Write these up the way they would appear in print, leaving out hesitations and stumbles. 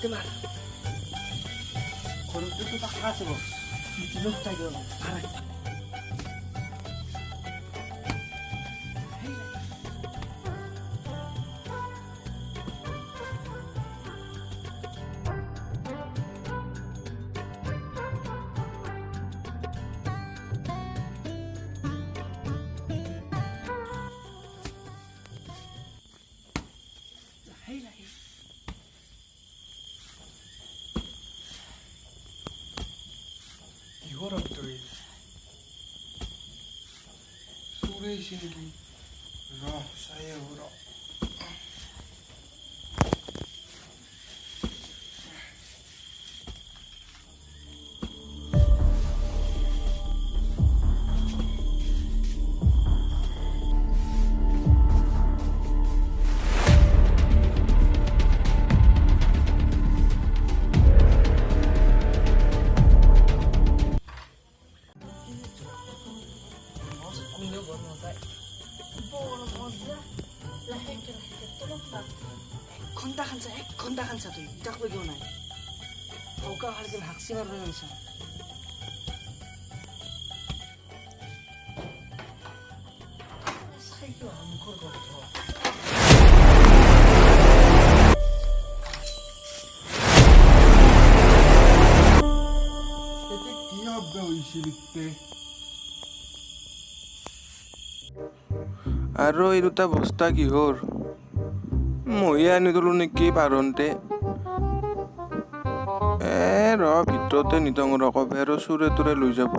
Kemar. Kalau itu tak khas bos. Itu tak ada. Arah. Horror-Story. Suresh-이 saya horror. 건다간사도 딱 보기 오나요? 오가 할긴 학생을 하면서 사이도 안 걸거든. এতে কি হবে হইছে লিখতে আৰু এই দুটা বস্তা কিহৰ মইয়ে আনি দিলো নেকি পাৰন্তে ভিতৰতে নিতং ৰকবে আৰু চুৰে তুৰে লৈ যাব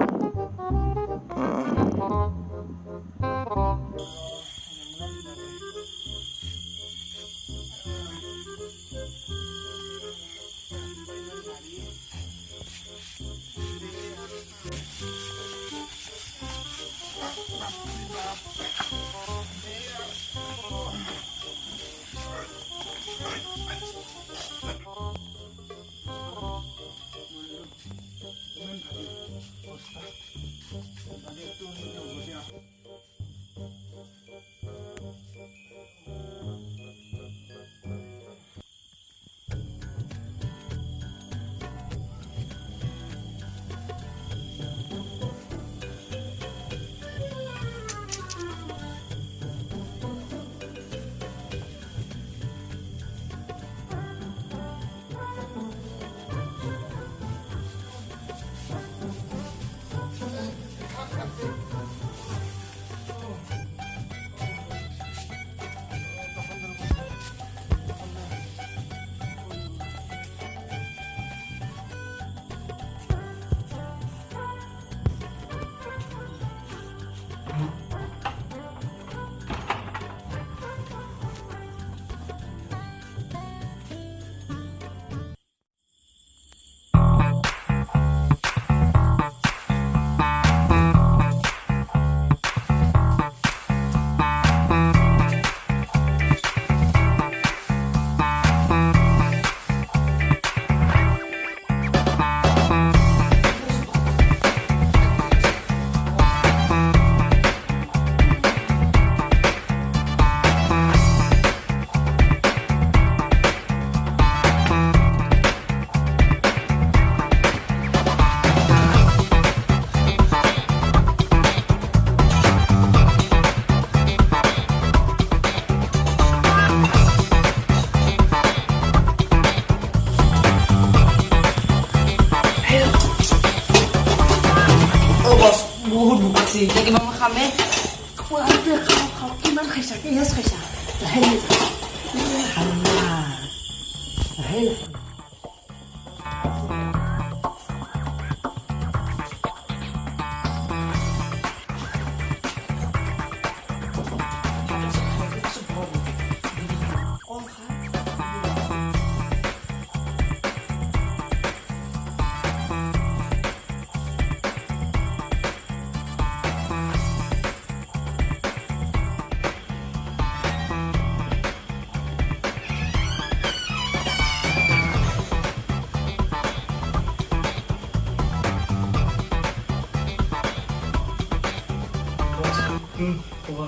খাওঁ কিমান খাইছা কেঁচ খাইছা লাহে লাহে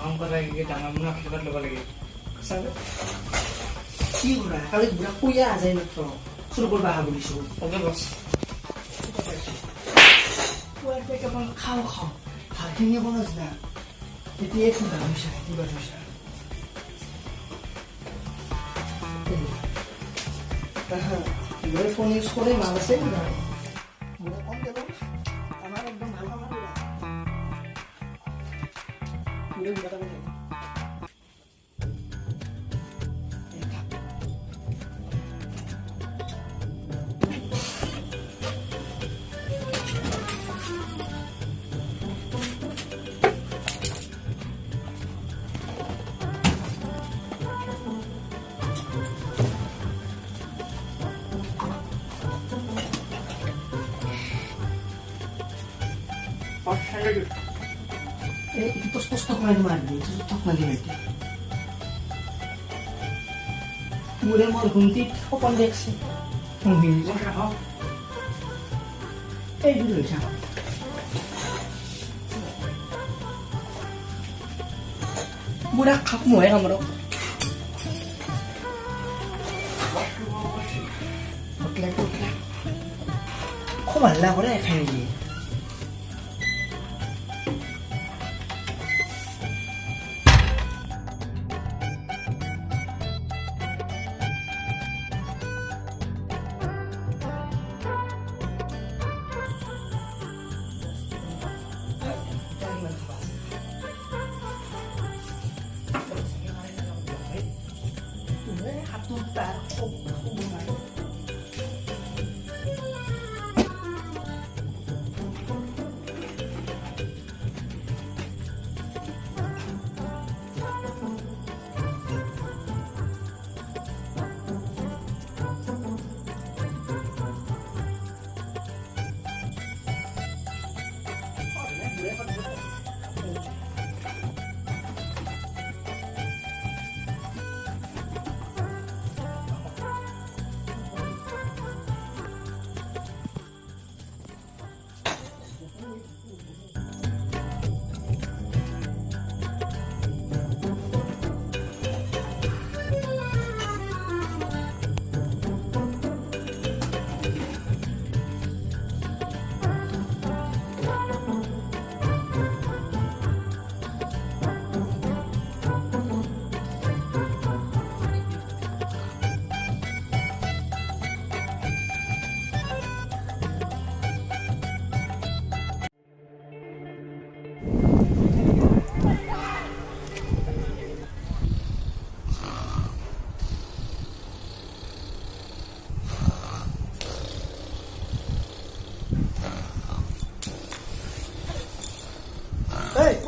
কাম কৰা ডাঙৰ মুনা আশীৰ্বাদ ল'ব লাগে কি কৰা কালি বুঢ়া কৈয়া যায় মাত্ৰ চুৰ কৰিব আহা বুলিছোঁ বছ খাওঁ ভালখিনি বনাছ না এতিয়া কি ভাবিছা ফোন ইউজ করে মাল আছে আমার একদম ভালো itu stok mandi stok mandi nanti kemudian mau gunting open deksi ini apa dulu siapa mudah kamu ya kamu oke kok malah kau dah kayak gini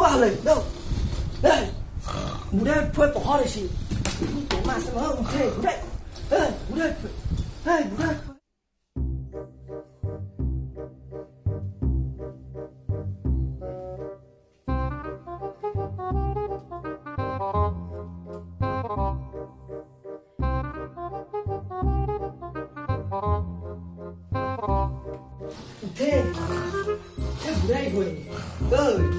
quá lên đâu đây mù đây phơi bỏ đây xí tổ mà sẽ mở một thế mù đây mù đây mù đây thế mù đây rồi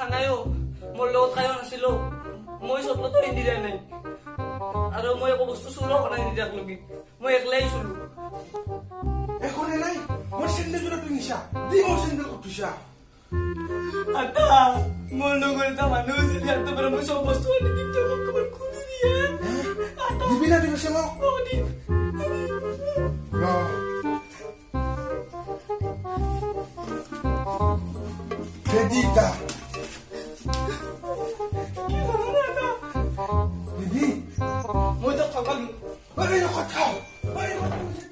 জানাইও মোৰ লগত Caio নাছিলো মই চবতো হিন্দী দিয়া নাই আৰু মই একো বস্তু চুৰো কৰা নাই নিদিয়াক লগি মই একলাই চুলো এখনে নাই মোৰ চেন্দেল জোৰা তুই নিছা দি মোৰ চেন্দেল কটুছা আটা মোৰ লগৰ এটা মানুহ আছে সিহঁতৰ পৰা মই চব বস্তু আনি দিম তই মোক কবাৰ খুলি দিয়ে দিবি না তুই কৈছে মোক ৰ Dedita. Didi. মই তো খাবালি Bari na katao. Bari na katao.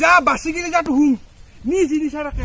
যা বাসি গেলে যা তুহুম নি জিনিস রাখে